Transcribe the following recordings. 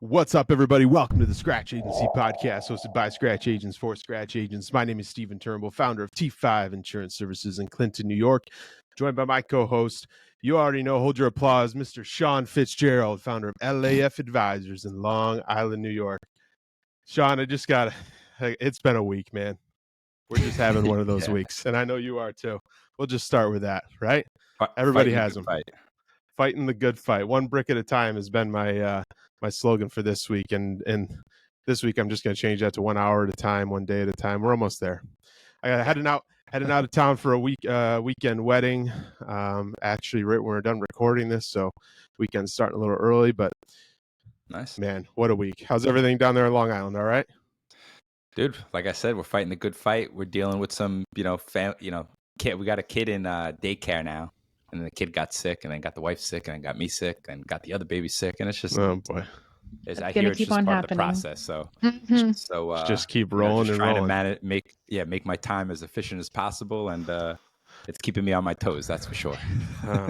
What's up, everybody? Welcome to the Scratch Agency podcast, hosted by Scratch Agents for Scratch Agents. My name is Stephen Turnbull, founder of T5 Insurance Services in Clinton, New York, joined by my co-host, you already know, hold your applause, Mr. Sean Fitzgerald, founder of LAF Advisors in Long Island, New York. Sean, it's been a week, man. We're just having one of those weeks, and I know you are too. We'll just start with that, right? Everybody has them. Fighting the good fight, one brick at a time has been my slogan for this week, and this week I'm just going to change that to 1 hour at a time, 1 day at a time. We're almost there. I got heading out of town for a weekend wedding. Actually, right when we're done recording this, so weekend's starting a little early, but nice, man. What a week! How's everything down there in Long Island? All right, dude. Like I said, we're fighting the good fight. We're dealing with some, kid. We got a kid in daycare now. And then the kid got sick, and then got the wife sick, and then got me sick, and got the other baby sick, and it's just, oh boy, I hear it's just part of the process. So, just keep rolling just and trying rolling. to make my time as efficient as possible, and it's keeping me on my toes. That's for sure.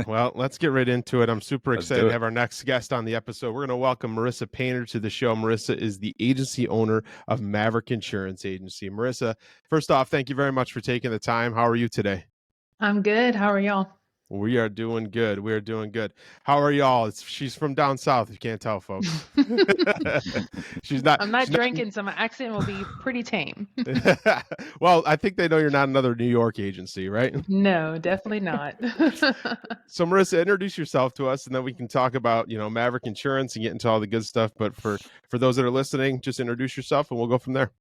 Well, let's get right into it. I'm super excited to have our next guest on the episode. We're going to welcome Marissa Painter to the show. Marissa is the agency owner of Maverick Insurance Agency. Marissa, first off, thank you very much for taking the time. How are you today? I'm good. How are y'all? We are doing good. We are doing good. How are y'all? She's from down south. You can't tell, folks. I'm not drinking, so my accent will be pretty tame. Well, I think they know you're not another New York agency, right? No, definitely not. So, Marissa, introduce yourself to us, and then we can talk about, Maverick Insurance and get into all the good stuff. But for those that are listening, just introduce yourself, and we'll go from there.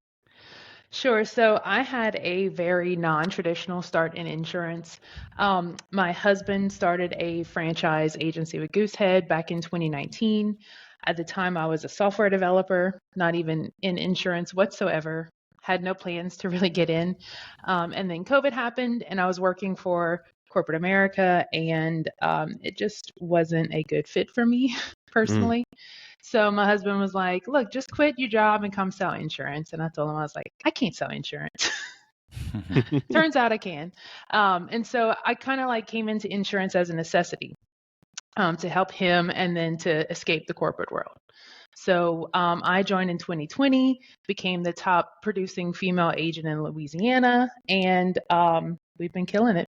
Sure. So I had a very non-traditional start in insurance. My husband started a franchise agency with Goosehead back in 2019. At the time, I was a software developer, not even in insurance whatsoever, had no plans to really get in. And then COVID happened, and I was working for corporate America, and it just wasn't a good fit for me personally. So my husband was like, look, just quit your job and come sell insurance. And I told him, I was like, I can't sell insurance. Turns out I can. And so I kind of came into insurance as a necessity to help him and then to escape the corporate world. So I joined in 2020, became the top producing female agent in Louisiana, and we've been killing it.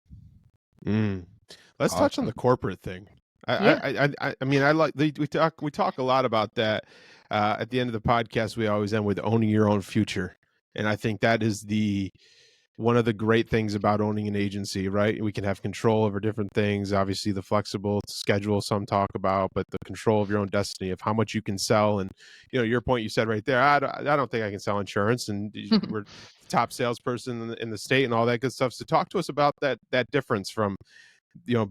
Let's touch on the corporate thing. I mean, we talk a lot about that. At the end of the podcast, we always end with owning your own future, and I think that is one of the great things about owning an agency, right? We can have control over different things. Obviously, the flexible schedule some talk about, but the control of your own destiny of how much you can sell. And your point you said right there. I don't think I can sell insurance, and we're the top salesperson in the state and all that good stuff. So talk to us about that difference from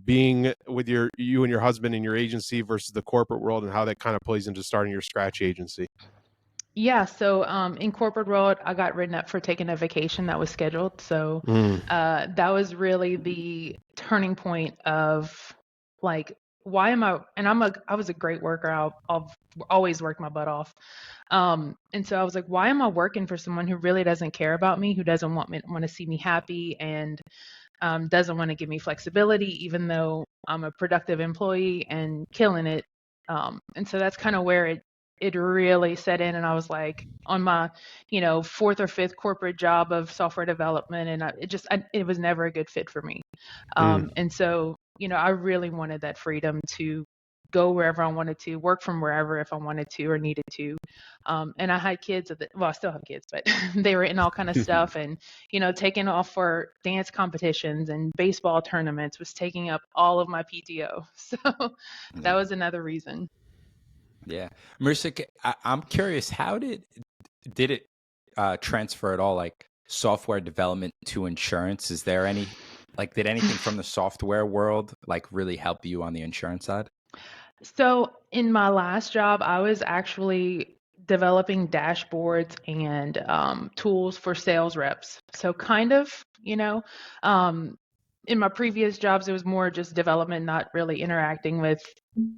being with you and your husband in your agency versus the corporate world, and how that kind of plays into starting your Scratch agency. Yeah. So in corporate world, I got written up for taking a vacation that was scheduled. So that was really the turning point of why am I, and I was a great worker. I've always worked my butt off. And so I was like, why am I working for someone who really doesn't care about me, who doesn't want to see me happy, and doesn't want to give me flexibility, even though I'm a productive employee and killing it. And so that's kind of where it really set in. And I was like on my, fourth or fifth corporate job of software development. And it was never a good fit for me. And so, I really wanted that freedom to go wherever I wanted to, work from wherever if I wanted to or needed to. And I had kids I still have kids, but they were in all kind of stuff, and, taking off for dance competitions and baseball tournaments was taking up all of my PTO. So that was another reason. Yeah. Marissa, I'm curious, how did it transfer at all, software development to insurance? Is there any, did anything from the software world really help you on the insurance side? So in my last job, I was actually developing dashboards and tools for sales reps. So kind of, in my previous jobs, it was more just development, not really interacting with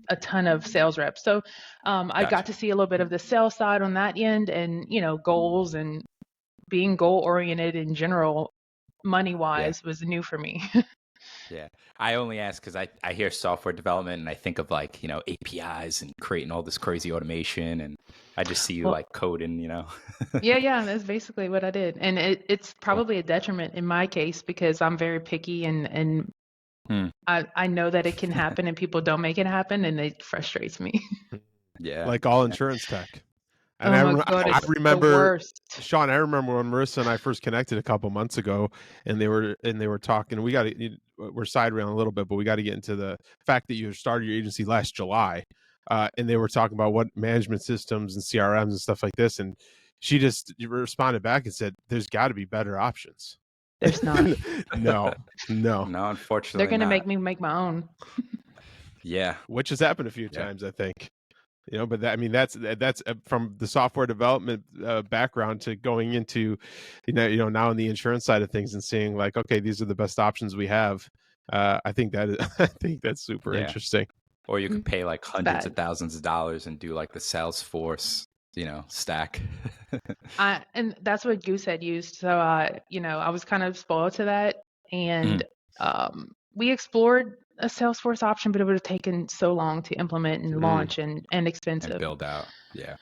a ton of sales reps. So I got to see a little bit of the sales side on that end, and, goals and being goal oriented in general, money wise, was new for me. Yeah. I only ask because I hear software development and I think of like, APIs and creating all this crazy automation. And I just see you Well, like coding. yeah, that's basically what I did. And it's Cool. probably a detriment in my case because I'm very picky and Hmm. I know that it can happen and people don't make it happen and it frustrates me. Yeah. Like all Yeah. insurance tech. And Oh my God, I it's the remember, worst. Sean, I remember when Marissa and I first connected a couple months ago, and they were talking. We're side railing a little bit, but we got to get into the fact that you started your agency last July, and they were talking about what management systems and CRMs and stuff like this, and she just responded back and said, "There's got to be better options." There's not. No, no, No, They're unfortunately gonna not. make me make my own. Yeah. which has happened a few Yeah. times, I think. But that's from the software development background to going into now in the insurance side of things and seeing like, okay, these are the best options we have. I think I think that's super Yeah. interesting. Or you could pay like It's hundreds of bad. thousands of dollars and do like the Salesforce, stack. And that's what Goosehead used. So I was kind of spoiled to that. Mhm. And we explored a Salesforce option, but it would have taken so long to implement and Mm. launch and And expensive. build out. Yeah.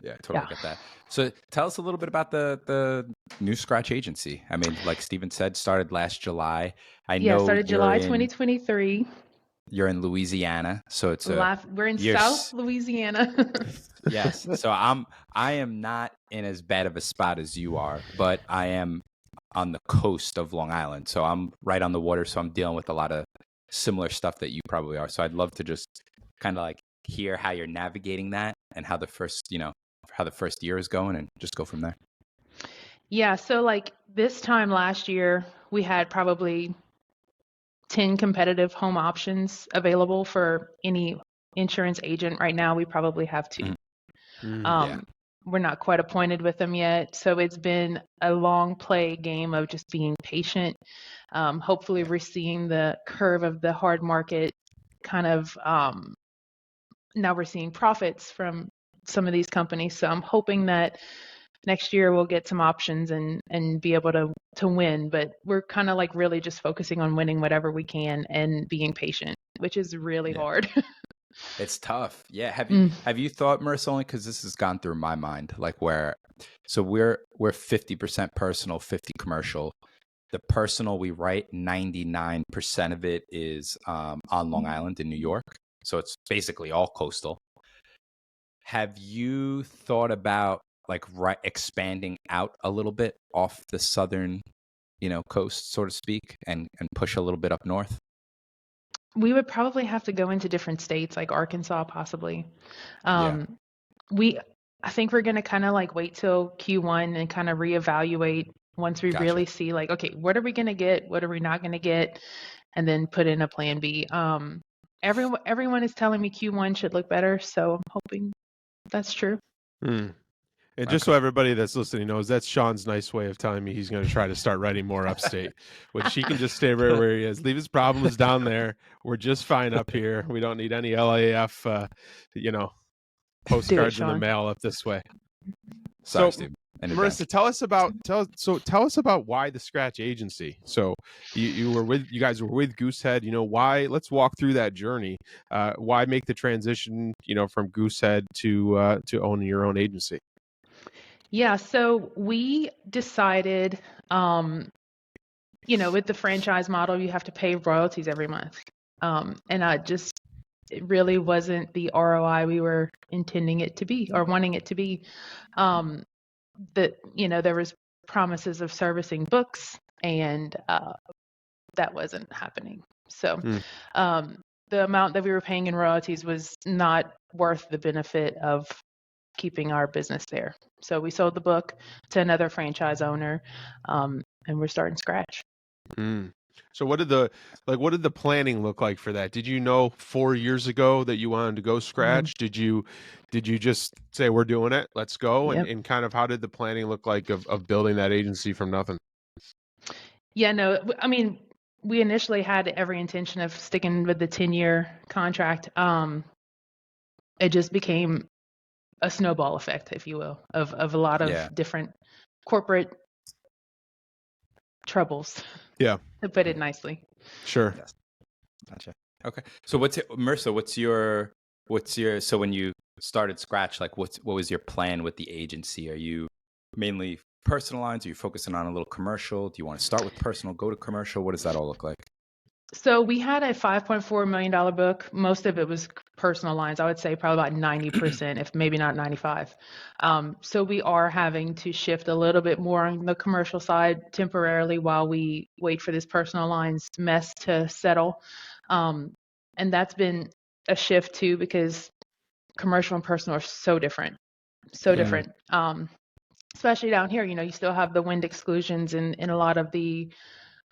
Yeah, I totally Yeah. get that. So tell us a little bit about the new Scratch agency. I mean, like Steven said, started last July. I Yeah, know started July 2023. you're in Louisiana, so We're in you're South Louisiana. yes. So I am not in as bad of a spot as you are, but I am on the coast of Long Island. So I'm right on the water, so I'm dealing with a lot of similar stuff that you probably are. So I'd love to just kind of like hear how you're navigating that and how how the first year is going and just go from there. Yeah, so like this time last year, we had probably 10 competitive home options available for any insurance agent. Right now, we probably have two. Yeah. We're not quite appointed with them yet. So it's been a long play game of just being patient. Hopefully, Yeah. we're seeing the curve of the hard market kind of now we're seeing profits from some of these companies. So I'm hoping that next year we'll get some options and be able to win. But we're kind of like really just focusing on winning whatever we can and being patient, which is really Yeah. hard. It's tough. Yeah. Have you Mm. have you thought, Marissa, only because this has gone through my mind, like so we're 50% personal, 50 commercial. The personal we write, 99% of it is on Long Island in New York. So it's basically all coastal. Have you thought about like expanding out a little bit off the southern, coast, so to speak, and push a little bit up north? We would probably have to go into different states like Arkansas, possibly. Yeah. Um, we, I think we're going to kind of like wait till Q1 and kind of reevaluate once we Gotcha. really see like, okay, what are we going to get? What are we not going to get? And then put in a plan B. Everyone is telling me Q1 should look better, so I'm hoping that's true. Mm. And just so Okay. everybody that's listening knows, that's Sean's nice way of telling me he's going to try to start writing more upstate, which he can just stay right where he is. Leave his problems down there. We're just fine up here. We don't need any LAF, Do it, postcards in the Sean. mail up this way. Sorry, So, Steve. In advance. Marissa, tell us about why the Scratch Agency. So you guys were with Goosehead. Why? Let's walk through that journey. Why make the transition? From Goosehead to owning your own agency. Yeah, so we decided, with the franchise model, you have to pay royalties every month. And it really wasn't the ROI we were intending it to be or wanting it to be. There was promises of servicing books and that wasn't happening. So the amount that we were paying in royalties was not worth the benefit of keeping our business there. So we sold the book to another franchise owner, and we're starting scratch. So what did the planning look like for that? Did you know 4 years ago that you wanted to go scratch? Did you just say we're doing it, let's go? Yep. And kind of how did the planning look like of building that agency from nothing? Yeah, no, I mean, we initially had every intention of sticking with the 10-year contract. It just became a snowball effect, if you will, of a lot of different corporate troubles. Yeah. To put it nicely. Sure. Yes. Gotcha. Okay. So Marissa, what's your so when you started Scratch, like what was your plan with the agency? Are you mainly personal lines? Are you focusing on a little commercial? Do you want to start with personal, go to commercial? What does that all look like? So we had a $5.4 million book. Most of it was personal lines. I would say probably about 90%, if maybe not 95. So we are having to shift a little bit more on the commercial side temporarily while we wait for this personal lines mess to settle. And that's been a shift too, because commercial and personal are so different. So Yeah. different. Especially down here, you still have the wind exclusions in a lot of the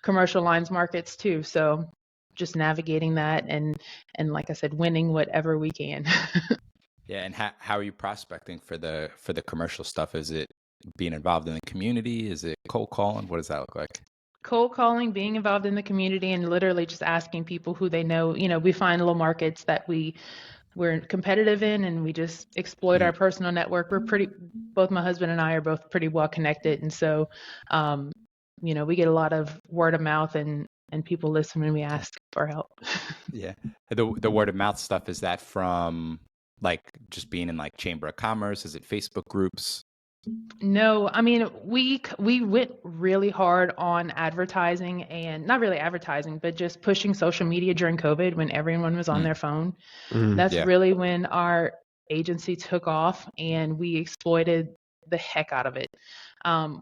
commercial lines markets too. So just navigating that and like I said, winning whatever we can. Yeah. And how are you prospecting for the commercial stuff? Is it being involved in the community? Is it cold calling? What does that look like? Cold calling, being involved in the community, and literally just asking people who they know. We find little markets that we're competitive in, and we just exploit our personal network. Both my husband and I are both pretty well connected, and so we get a lot of word of mouth and people listen when we ask for help. Yeah. The word of mouth stuff, is that from like just being in like Chamber of Commerce? Is it Facebook groups? No, I mean, we went really hard on advertising, and not really advertising, but just pushing social media during COVID when everyone was on their phone. That's Yeah. really when our agency took off, and we exploited the heck out of it.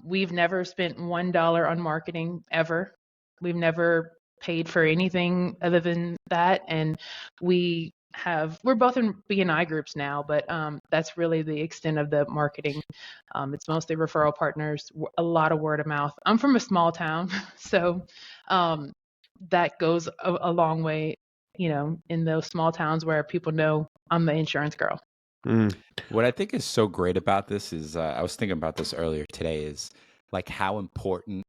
We've never spent $1 on marketing ever. We've never paid for anything other than that, and we're both in B&I groups now, but that's really the extent of the marketing. It's mostly referral partners, a lot of word of mouth. I'm from a small town, so that goes a long way, in those small towns where people know I'm the insurance girl. What I think is so great about this is, I was thinking about this earlier today, is like how important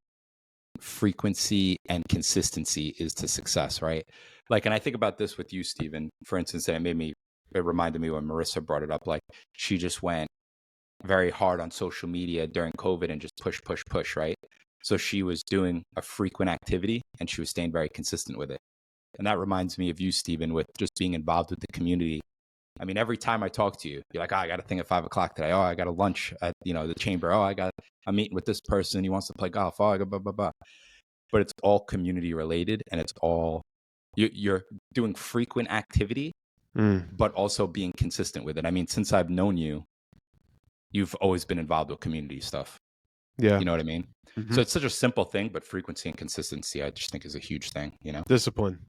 frequency and consistency is to success, right? Like, and I think about this with you, Stephen, for instance, and it reminded me when Marissa brought it up, like she just went very hard on social media during COVID and just push, right? So she was doing a frequent activity and she was staying very consistent with it. And that reminds me of you, Stephen, with just being involved with the community. I mean, every time I talk to you, you're like, I got a thing at 5:00 today. Oh, I got a lunch at, the chamber. Oh, I'm meeting with this person. He wants to play golf. Oh, I got blah, blah, blah. But it's all community related, and it's all, you're doing frequent activity, but also being consistent with it. I mean, since I've known you, you've always been involved with community stuff. Yeah. You know what I mean? So it's such a simple thing, but frequency and consistency, I just think is a huge thing, Discipline.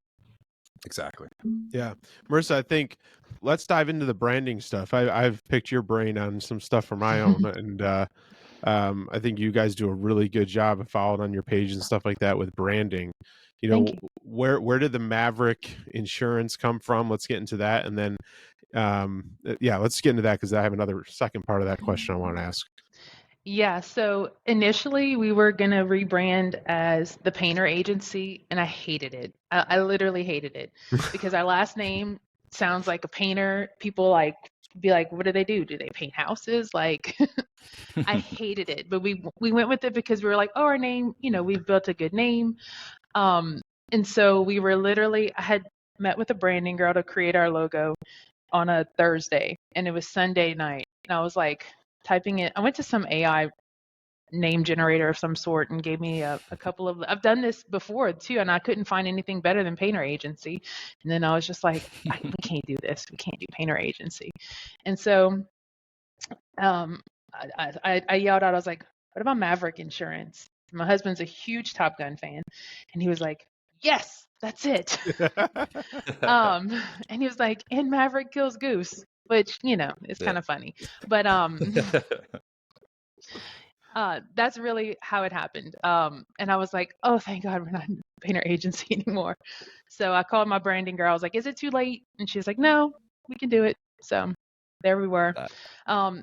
Exactly. Yeah. Marissa, I think let's dive into the branding stuff. I've picked your brain on some stuff for my own, and I think you guys do a really good job of following on your page and stuff like that with branding. Thank you. Where did the Maverick insurance come from? Let's get into that. And then, let's get into that, because I have another second part of that question I want to ask. Yeah, so initially we were going to rebrand as the Painter Agency, and I hated it. I literally hated it because our last name sounds like a painter. People be like, what do they do? Do they paint houses? Like, I hated it. But we went with it because we were like, oh, our name, we've built a good name. And so we were I had met with a branding girl to create our logo on a Thursday, and it was Sunday night. And I was like, typing it. I went to some AI name generator of some sort and gave me a couple of, I've done this before too, and I couldn't find anything better than Painter Agency. And then I was just like, we can't do this. We can't do Painter Agency. And so I yelled out, I was like, what about Maverick Insurance? My husband's a huge Top Gun fan. And he was like, yes, that's it. And he was like, and Maverick kills Goose, which, it's kind of funny. But that's really how it happened. And I was like, oh, thank God we're not in Painter Agency anymore. So I called my branding girl. I was like, is it too late? And she was like, no, we can do it. So there we were. And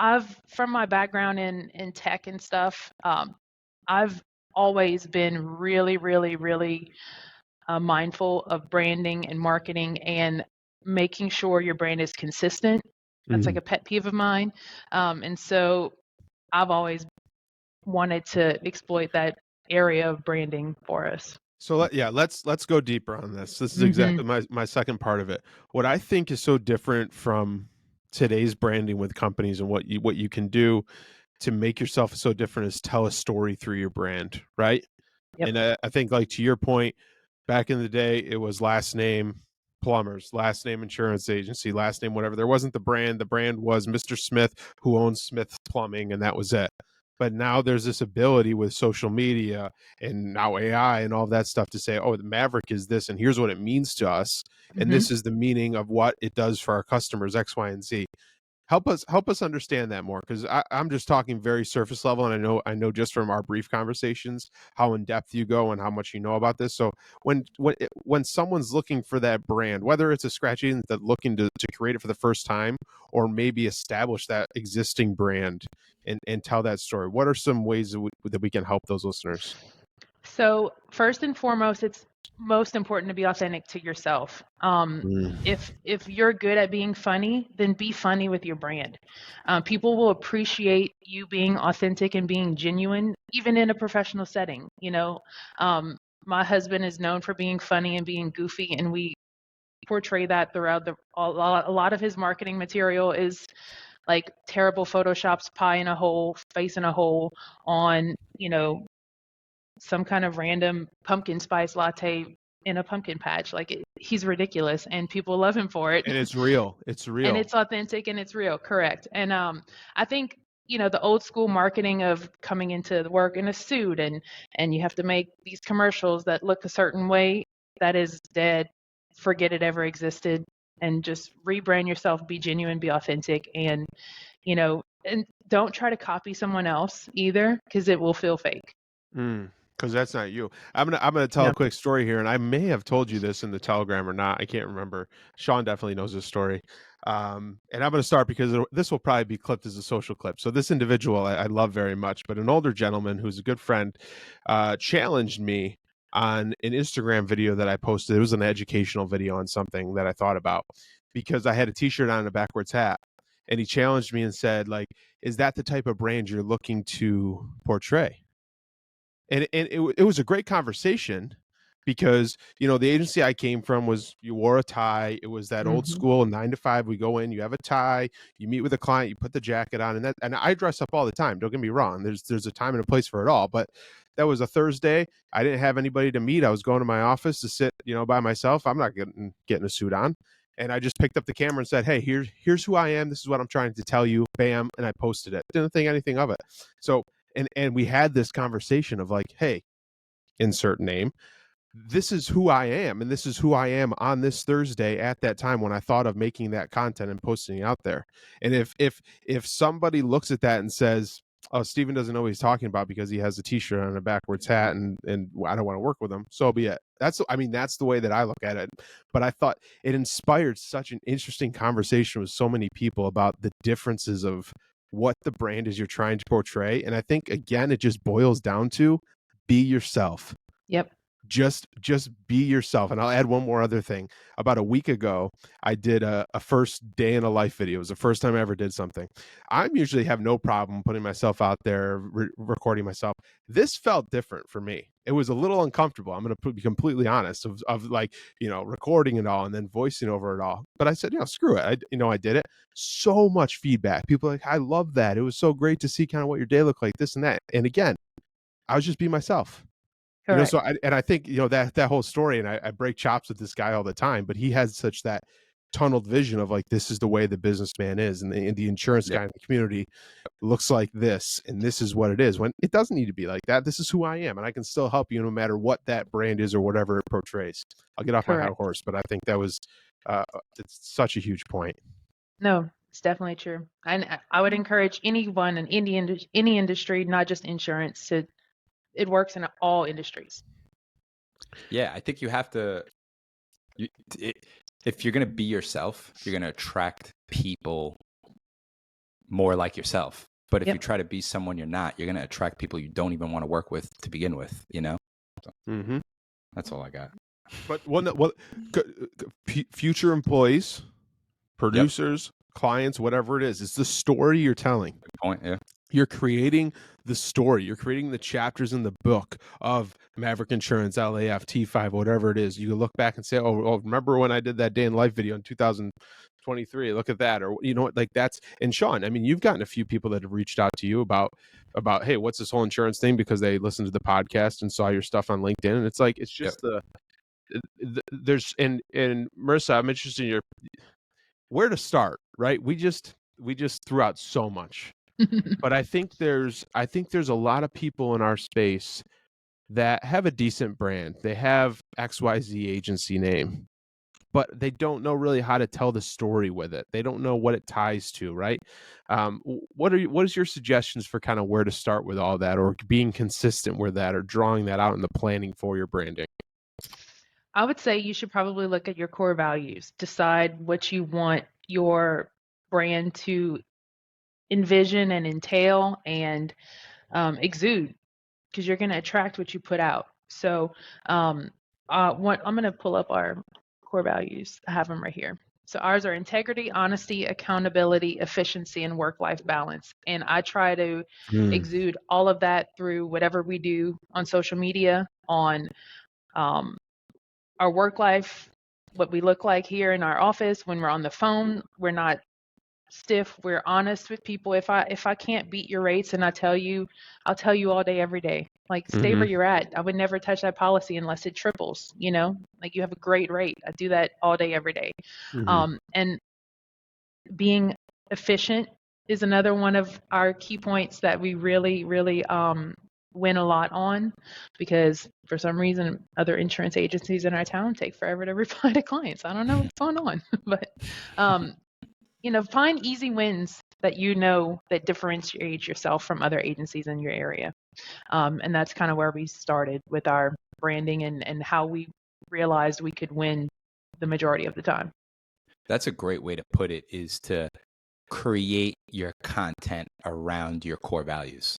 I've from my background in tech and stuff, I've always been really, really, really mindful of branding and marketing and making sure your brand is consistent. That's like a pet peeve of mine. And so I've always wanted to exploit that area of branding for us. So let's go deeper on this. This is Mhm. exactly my second part of it. What I think is so different from today's branding with companies and what you can do to make yourself so different is tell a story through your brand, right? Yep. And I think, like, to your point, back in the day, it was last name plumbers, last name insurance agency, last name whatever. There wasn't the brand. The brand was Mr. Smith, who owns Smith's Plumbing, and that was it. But now there's this ability with social media and now AI and all that stuff to say, oh, the Maverick is this, and here's what it means to us, and Mhm. this is the meaning of what it does for our customers, X, Y, and Z. Help us understand that more, because I'm just talking very surface level, and I know just from our brief conversations how in depth you go and how much you know about this. So when someone's looking for that brand, whether it's a scratch agent that looking to create it for the first time, or maybe establish that existing brand and tell that story, what are some ways that we can help those listeners? So first and foremost, it's most important to be authentic to yourself. If you're good at being funny, then be funny with your brand. People will appreciate you being authentic and being genuine, even in a professional setting. My husband is known for being funny and being goofy, and we portray that throughout a lot of his marketing material is like terrible photoshops, pie in a hole, face in a hole on, some kind of random pumpkin spice latte in a pumpkin patch. He's ridiculous, and people love him for it. And it's real. It's And real. it's authentic and it's real. Correct. And I think the old school marketing of coming into the work in a suit and you have to make these commercials that look a certain way, that is dead. Forget it ever existed. And just rebrand yourself, be genuine, be authentic, and and don't try to copy someone else either, because it will feel fake. Because that's not you. I'm gonna tell No. a quick story here, and I may have told you this in the Telegram or not. I can't remember. Sean definitely knows this story. And I'm gonna start because this will probably be clipped as a social clip. So this individual I love very much, but an older gentleman who's a good friend, challenged me on an Instagram video that I posted. It was an educational video on something that I thought about, because I had a T-shirt on and a backwards hat, and he challenged me and said, like, "Is that the type of brand you're looking to portray?" And it was a great conversation, because the agency I came from was, you wore a tie. It was that old Mhm. school 9 to 5. We go in, you have a tie, you meet with a client, you put the jacket on, and I dress up all the time. Don't get me wrong. There's a time and a place for it all. But that was a Thursday. I didn't have anybody to meet. I was going to my office to sit, by myself. I'm not getting a suit on. And I just picked up the camera and said, "Hey, here's who I am. This is what I'm trying to tell you." Bam, and I posted it. Didn't think anything of it. So, and we had this conversation of, like, hey, insert name, this is who I am, and this is who I am on this Thursday at that time when I thought of making that content and posting it out there. And if somebody looks at that and says, "Oh, Steven doesn't know what he's talking about because he has a T-shirt on and a backwards hat, and I don't want to work with him," so be it. That's the way that I look at it. But I thought it inspired such an interesting conversation with so many people about the differences of what the brand is you're trying to portray. And I think, again, it just boils down to be yourself. Yep. Just be yourself. And I'll add one more other thing. About a week ago, I did a first day in a life video. It was the first time I ever did something. I usually have no problem putting myself out there, recording myself. This felt different for me. It was a little uncomfortable. I'm going to be completely honest, of like, recording it all and then voicing over it all. But I said, screw it. I did it. So much feedback. People are like, "I love that. It was so great to see kind of what your day looked like, this and that." And again, I was just being myself. Correct. So I think, that whole story, and I break chops with this guy all the time, but he has such that tunneled vision of, like, this is the way the businessman is, and the insurance guy in the community looks like this, and this is what it is, when it doesn't need to be like that. This is who I am, and I can still help you no matter what that brand is or whatever it portrays. I'll get off my high Correct. horse, but I think that was it's such a huge point. No, it's definitely true. And I would encourage anyone in any industry, not just insurance, it works in all industries. Yeah, I think you have to. If you're gonna be yourself, you're gonna attract people more like yourself. But if Yep. you try to be someone you're not, you're gonna attract people you don't even want to work with to begin with. So, that's all I got. But future employees, producers, clients, whatever it is, it's the story you're telling. Good point. Yeah. You're creating the story. You're creating the chapters in the book of Maverick Insurance, LAF, T5, whatever it is. You can look back and say, oh, remember when I did that day in life video in 2023? Look at that. Or, you know what, like that's, and Sean, I mean, you've gotten a few people that have reached out to you about, hey, what's this whole insurance thing? Because they listened to the podcast and saw your stuff on LinkedIn. And it's like, it's just there's, and Marissa, I'm interested in where to start, right? We just threw out so much. But I think there's a lot of people in our space that have a decent brand. They have XYZ agency name, but they don't know really how to tell the story with it. They don't know what it ties to, right? What is your suggestions for kind of where to start with all that, or being consistent with that, or drawing that out in the planning for your branding? I would say you should probably look at your core values, decide what you want your brand to envision and entail and exude, because you're going to attract what you put out. So I'm going to pull up our core values. I have them right here. So ours are integrity, honesty, accountability, efficiency, and work-life balance. And I try to exude all of that through whatever we do on social media, on our work life, what we look like here in our office. When we're on the phone, we're not stiff, we're honest with people. If I can't beat your rates, and I'll tell you all day, every day, like, stay where you're at. I would never touch that policy unless it triples, like, you have a great rate. I do that all day, every day. And being efficient is another one of our key points that we really, really win a lot on, because for some reason other insurance agencies in our town take forever to reply to clients. I don't know what's going on. But find easy wins that that differentiate yourself from other agencies in your area. And that's kind of where we started with our branding, and how we realized we could win the majority of the time. That's a great way to put it, is to create your content around your core values.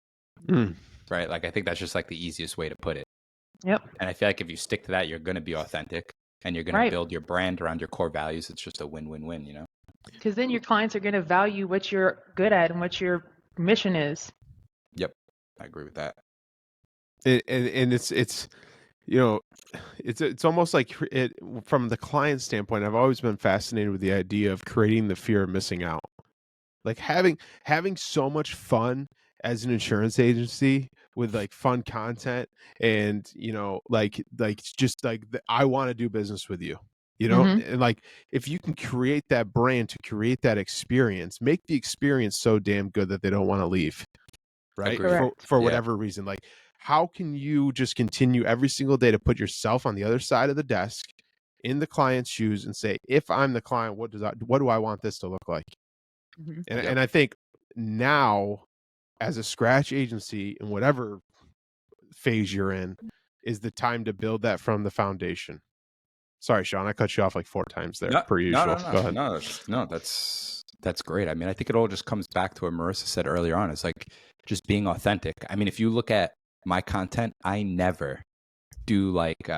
Right? Like, I think that's just like the easiest way to put it. Yep. And I feel like if you stick to that, you're going to be authentic, and you're going to build your brand around your core values. It's just a win-win-win, Because then your clients are going to value what you're good at and what your mission is. Yep. I agree with that. And it's almost like it, from the client standpoint, I've always been fascinated with the idea of creating the fear of missing out. Like having so much fun as an insurance agency with like fun content, and just like I want to do business with you, and like if you can create that brand to create that experience, make the experience so damn good that they don't want to leave, right? For whatever reason. Like, how can you just continue every single day to put yourself on the other side of the desk in the client's shoes and say, if I'm the client, what do I want this to look like? And I think now, as a scratch agency, in whatever phase you're in, is the time to build that from the foundation. Sorry, Sean, I cut you off like 4 times there, per usual. Go ahead. No, that's great. I mean, I think it all just comes back to what Marissa said earlier on. It's like just being authentic. I mean, if you look at my content, I never do like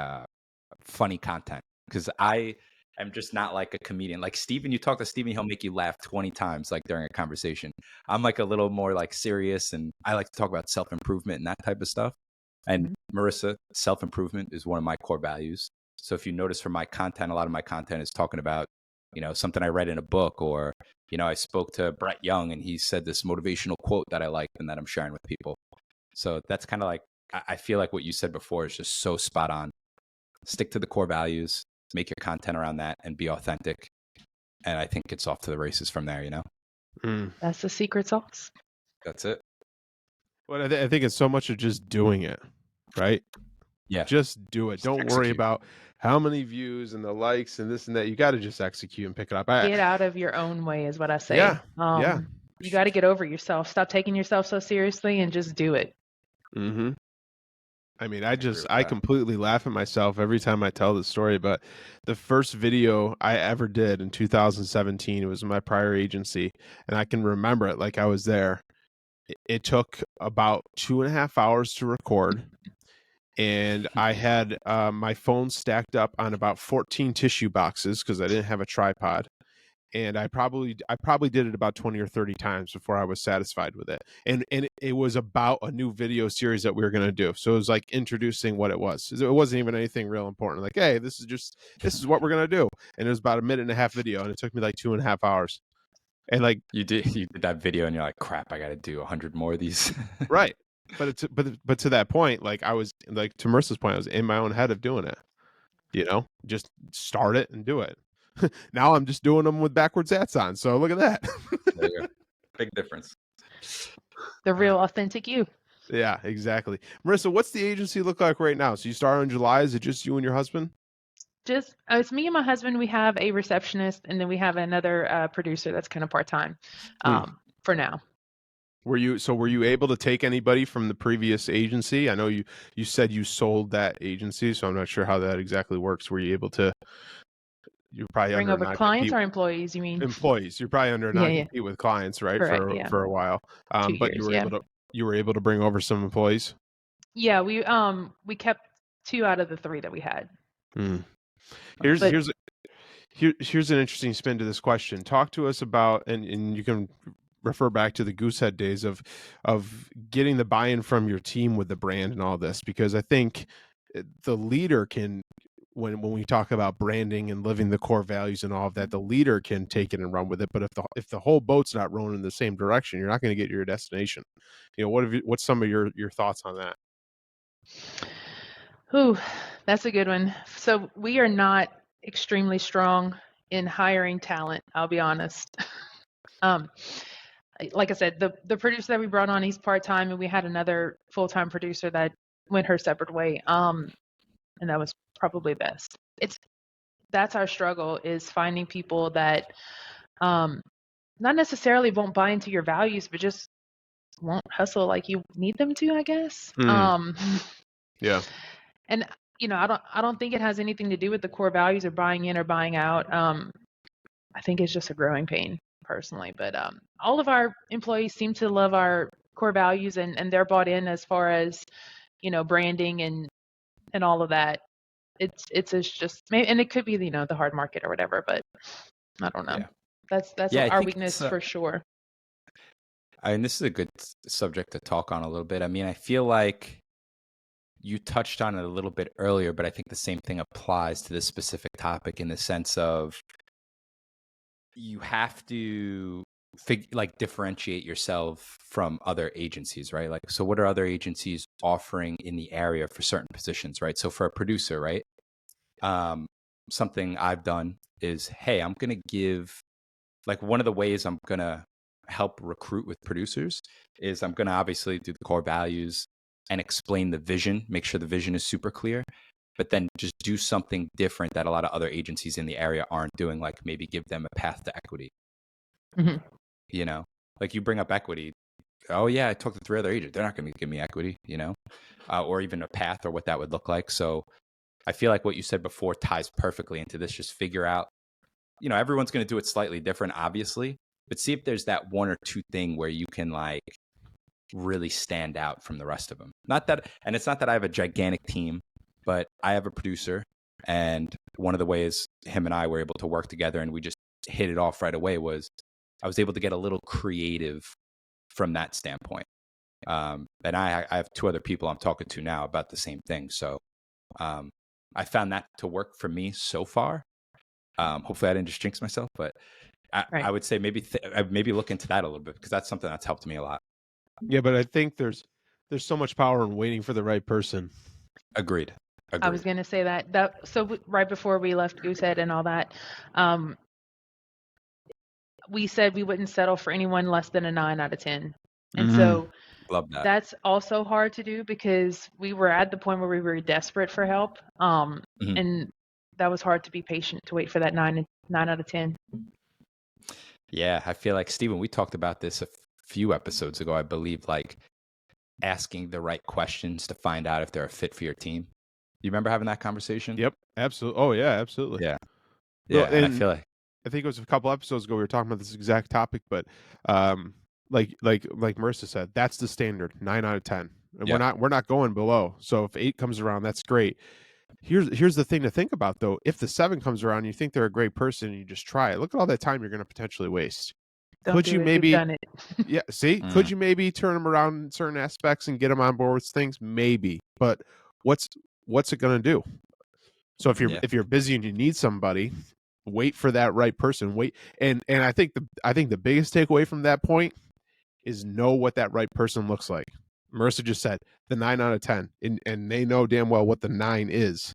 funny content, because I am just not like a comedian. Like Steven, you talk to Steven, he'll make you laugh 20 times like during a conversation. I'm like a little more like serious, and I like to talk about self-improvement and that type of stuff. And Marissa, self-improvement is one of my core values. So if you notice from my content, a lot of my content is talking about, something I read in a book, or, I spoke to Brett Young and he said this motivational quote that I liked and that I'm sharing with people. So that's kind of like, I feel like what you said before is just so spot on. Stick to the core values, make your content around that, and be authentic. And I think it's off to the races from there, That's the secret sauce. That's it. Well, I think it's so much of just doing it, right? Yeah. Just do it. Don't worry about how many views and the likes and this and that. You got to just execute and pick it up. Get out of your own way is what I say. Yeah. You got to get over yourself. Stop taking yourself so seriously and just do it. I mean, I completely laugh at myself every time I tell the story, but the first video I ever did in 2017, it was in my prior agency, and I can remember it like I was there. It took about 2.5 hours to record, and I had my phone stacked up on about 14 tissue boxes because I didn't have a tripod. and I probably did it about 20 or 30 times before I was satisfied with it. And it was about a new video series that we were going to do. So it was like introducing what it was. It wasn't even anything real important. Like, hey, this is what we're going to do. And it was about a minute and a half video, and it took me like 2.5 hours. And like you did that video, and you're like, crap, I got to do 100 more of these. Right. But to that point, like I was like, to Marissa's point, I was in my own head of doing it. Just start it and do it. Now I'm just doing them with backwards hats on. So look at that. There you go. Big difference. The real authentic you. Yeah, exactly. Marissa, what's the agency look like right now? So you started in July. Is it just you and your husband? Just it's me and my husband. We have a receptionist, and then we have another producer that's kind of part-time for now. Were you able to take anybody from the previous agency? I know you said you sold that agency, so I'm not sure how that exactly works. Were you able to? You're probably bring over clients or employees. You mean employees? You're probably under non-compete with clients, right? Correct, For a while. 2 But years, you were able to bring over some employees. Yeah, we kept 2 out of the 3 that we had. Here's an interesting spin to this question. Talk to us about, and you can refer back to the Goosehead days of getting the buy-in from your team with the brand and all this, because I think the leader can, when we talk about branding and living the core values and all of that, the leader can take it and run with it. But if the whole boat's not rowing in the same direction, you're not going to get your destination. What's some of your thoughts on that? Ooh, that's a good one. So we are not extremely strong in hiring talent, I'll be honest. Like I said, the producer that we brought on, he's part-time, and we had another full-time producer that went her separate way. And that was probably best. That's our struggle, is finding people that not necessarily won't buy into your values, but just won't hustle like you need them to, I guess. Yeah. And I don't think it has anything to do with the core values or buying in or buying out. I think it's just a growing pain personally. But all of our employees seem to love our core values, and they're bought in as far as branding and all of that. It's just maybe, and it could be the hard market or whatever, but I don't know. Yeah. That's our weakness for sure. This is a good subject to talk on a little bit. I mean, I feel like you touched on it a little bit earlier, but I think the same thing applies to this specific topic, in the sense of you have to differentiate yourself from other agencies, right? Like, so what are other agencies offering in the area for certain positions, right? So for a producer, right? Something I've done is, hey, I'm going to give, like, one of the ways I'm going to help recruit with producers is I'm going to obviously do the core values and explain the vision, make sure the vision is super clear, but then just do something different that a lot of other agencies in the area aren't doing, like maybe give them a path to equity. Like you bring up equity. Oh yeah, I talked to 3 other agents. They're not going to give me equity, or even a path or what that would look like. So I feel like what you said before ties perfectly into this. Just figure out, everyone's going to do it slightly different, obviously, but see if there's that 1 or 2 thing where you can like really stand out from the rest of them. And it's not that I have a gigantic team, but I have a producer, and one of the ways him and I were able to work together and we just hit it off right away was I was able to get a little creative from that standpoint. And I have 2 other people I'm talking to now about the same thing. So I found that to work for me so far. Hopefully I didn't just jinx myself, but I would say maybe look into that a little bit, because that's something that's helped me a lot. Yeah, but I think there's so much power in waiting for the right person. Agreed. I was going to say that. So right before we left Goosehead and all that, we said we wouldn't settle for anyone less than a 9 out of 10. And so love that. That's also hard to do, because we were at the point where we were desperate for help. And that was hard to be patient to wait for that 9 out of 10. Yeah, I feel like, Stephen, we talked about this a few episodes ago, I believe, like asking the right questions to find out if they're a fit for your team. You remember having that conversation? Yep, absolutely. Oh yeah, absolutely. Yeah. Well, and I feel like, I think it was a couple episodes ago we were talking about this exact topic, but like Marissa said, that's the standard, 9 out of 10. And we're not going below. So if 8 comes around, that's great. Here's the thing to think about though. If the 7 comes around, you think they're a great person, and you just try it. Look at all that time you're going to potentially waste. Don't Could do you it. We've maybe, done it. yeah, see, could you maybe turn them around in certain aspects and get them on board with things? Maybe, but what's it going to do? So if you're busy and you need somebody, wait for that right person. Wait, and I think the biggest takeaway from that point is know what that right person looks like. Marissa just said the 9 out of 10, and they know damn well what the 9 is,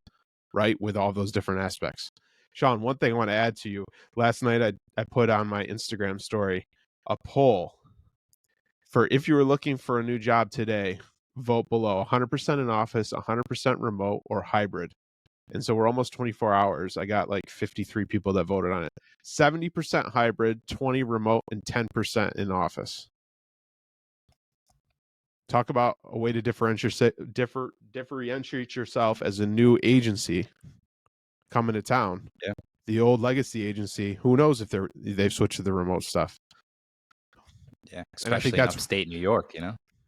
right? With all those different aspects. Sean, one thing I want to add to you. Last night I put on my Instagram story a poll for if you were looking for a new job today, vote below 100% in office, 100% remote, or hybrid. And so we're almost 24 hours. I got like 53 people that voted on it. 70% hybrid, 20 remote, and 10% in office. Talk about a way to differentiate yourself as a new agency coming to town. Yeah. The old legacy agency, who knows if they've switched to the remote stuff. Yeah, and I think especially in upstate New York,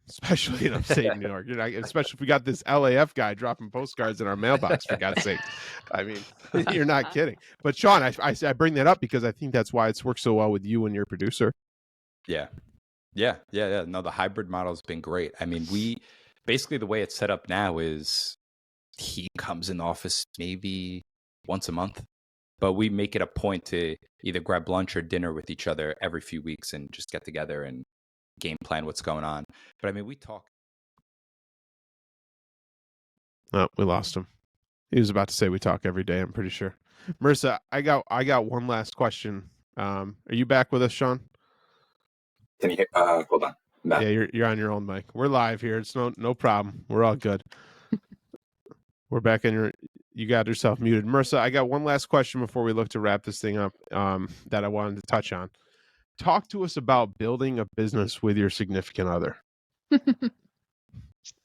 especially in upstate New York. Especially if we got this LAF guy dropping postcards in our mailbox, for God's sake. I mean, you're not kidding. But Sean, I bring that up because I think that's why it's worked so well with you and your producer. Yeah. No, the hybrid model has been great. I mean, basically the way it's set up now is he comes in the office maybe once a month, but we make it a point to either grab lunch or dinner with each other every few weeks and just get together and game plan what's going on. But I mean, we talk. Oh, we lost him. He was about to say we talk every day, I'm pretty sure. Marissa, I got one last question. Are you back with us, Sean? Can you hear? Hold on. Yeah, you're on your own mic. We're live here. It's no problem. We're all good. We're back in you got yourself muted. Marissa, I got one last question before we look to wrap this thing up that I wanted to touch on. Talk to us about building a business with your significant other.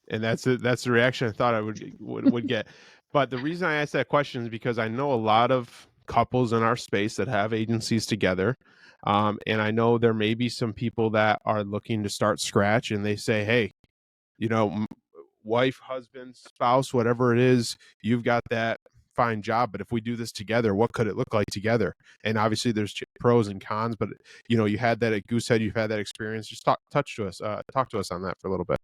And that's the reaction I thought I would get. But the reason I asked that question is because I know a lot of couples in our space that have agencies together. And I know there may be some people that are looking to start scratch and they say, hey, wife, husband, spouse, whatever it is, you've got that fine job. But if we do this together, what could it look like together? And obviously there's pros and cons, but you had that at Goosehead, you've had that experience. Just talk to us on that for a little bit.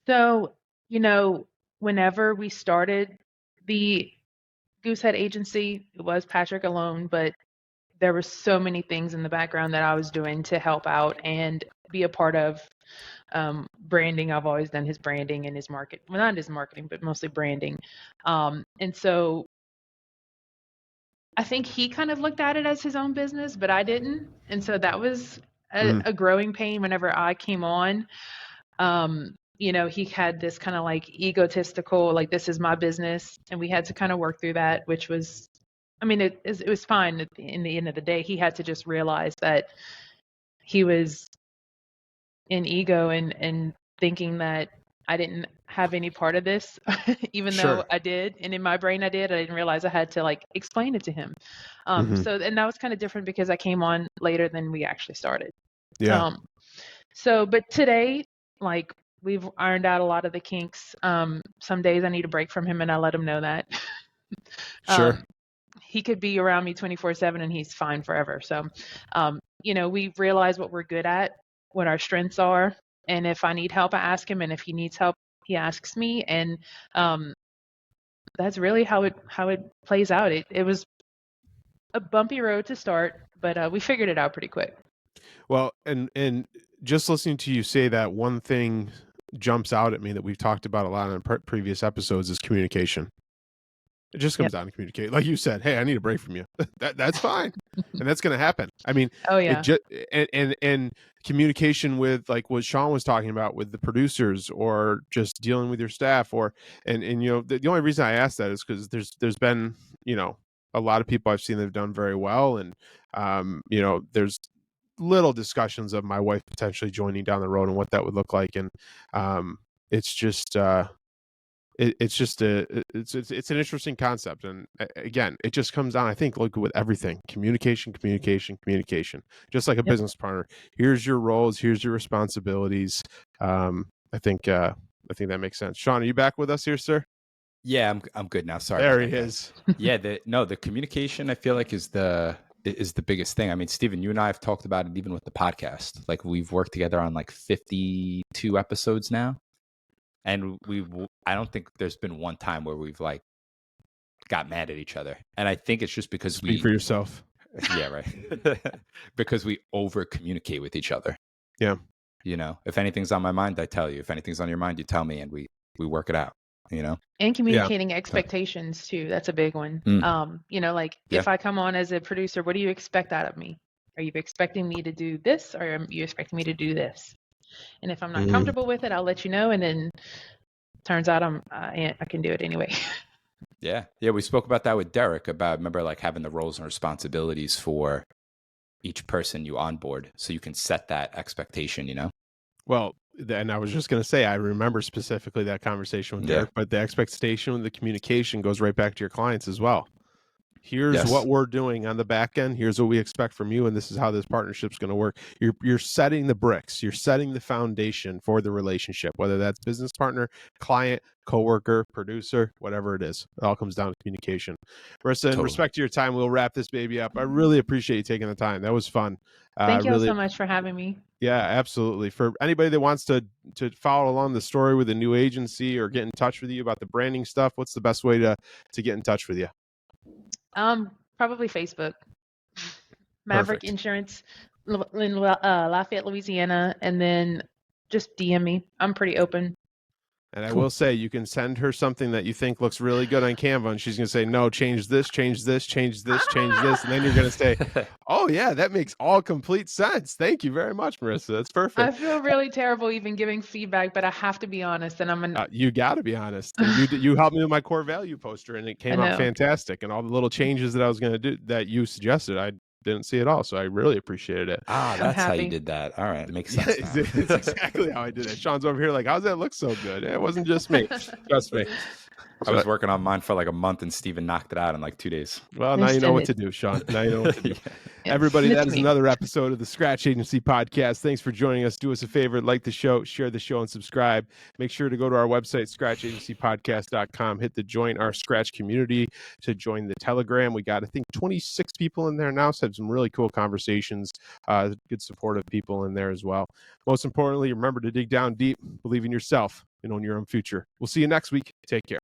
So, whenever we started the Goosehead agency, it was Patrick alone, but there were so many things in the background that I was doing to help out and be a part of branding. I've always done his branding and his market. Well, not his marketing, but mostly branding. And so I think he kind of looked at it as his own business, but I didn't. And so that was a growing pain whenever I came on. He had this kind of like egotistical, like, this is my business. And we had to kind of work through that, which was, it was fine. In the end of the day, he had to just realize that he was in ego and thinking that I didn't have any part of this, even though I did. And in my brain, I did. I didn't realize I had to like explain it to him. So, and that was kind of different because I came on later than we actually started. Yeah. But today, like, we've ironed out a lot of the kinks. Some days I need a break from him and I let him know that. Sure. He could be around me 24/7 and he's fine forever. So, we realize what we're good at, what our strengths are. And if I need help, I ask him. And if he needs help, he asks me. And that's really how it plays out. It was a bumpy road to start, but we figured it out pretty quick. Well, and just listening to you say that, one thing jumps out at me that we've talked about a lot in previous episodes is communication. It just comes down to communicate. Like you said, hey, I need a break from you. That's fine. And that's going to happen. I mean, and communication with, like what Sean was talking about with the producers, or just dealing with your staff, and the only reason I ask that is because there's been, a lot of people I've seen that have done very well. And, there's little discussions of my wife potentially joining down the road and what that would look like. And it's just, it's an interesting concept. And again, it just comes down, I think, look, with everything, communication, just like a business partner. Here's your roles, here's your responsibilities. I think that makes sense. Sean, are you back with us here, sir? Yeah, I'm good now. Sorry There about he that, is. guys. Yeah, the communication I feel like is the biggest thing. I mean, Steven, you and I have talked about it even with the podcast. Like we've worked together on like 52 episodes now, and I don't think there's been one time where we've like got mad at each other. And I think it's just because Speak for yourself. yeah, right. Because we over communicate with each other. Yeah. You know, if anything's on my mind, I tell you. If anything's on your mind, you tell me, and we work it out. You know, And communicating expectations too. That's a big one. Like if I come on as a producer, what do you expect out of me? Are you expecting me to do this, or are you expecting me to do this? And if I'm not comfortable with it, I'll let you know. And then turns out I can do it anyway. Yeah. We spoke about that with Derek about, remember, like having the roles and responsibilities for each person you onboard, so you can set that expectation. You know. Well, and I was just going to say, I remember specifically that conversation with Derek, but the expectation and the communication goes right back to your clients as well. Here's what we're doing on the back end. Here's what we expect from you, and this is how this partnership's going to work. You're setting the bricks. You're setting the foundation for the relationship, whether that's business partner, client, coworker, producer, whatever it is. It all comes down to communication. Marissa, in respect to your time, we'll wrap this baby up. I really appreciate you taking the time. That was fun. Thank you so much for having me. Yeah, absolutely. For anybody that wants to follow along the story with a new agency or get in touch with you about the branding stuff, what's the best way to get in touch with you? Probably Facebook. Maverick Insurance in Lafayette, Louisiana, and then just DM me. I'm pretty open. And I will say, you can send her something that you think looks really good on Canva, and she's going to say, no, change this, change this, change this, change this. And then you're going to say, oh, yeah, that makes all complete sense. Thank you very much, Marissa. That's perfect. I feel really terrible even giving feedback, but I have to be honest. And you got to be honest. And you helped me with my core value poster, and it came out fantastic. And all the little changes that I was going to do that you suggested, I didn't see it all, so I really appreciated it. That's how you did that. All right, it makes sense. It's exactly how I did it. Sean's over here like, how's that look so good? It wasn't just me. Trust me. I was working on mine for like a month, and Steven knocked it out in like 2 days. Well, now you know what to do, Sean. Now you know what to do. Everybody, that is another episode of the Scratch Agency Podcast. Thanks for joining us. Do us a favor, like the show, share the show, and subscribe. Make sure to go to our website, scratchagencypodcast.com. Hit the join our Scratch community to join the Telegram. We got, I think, 26 people in there now, so had some really cool conversations. Good supportive people in there as well. Most importantly, remember to dig down deep, believe in yourself, and own your own future. We'll see you next week. Take care.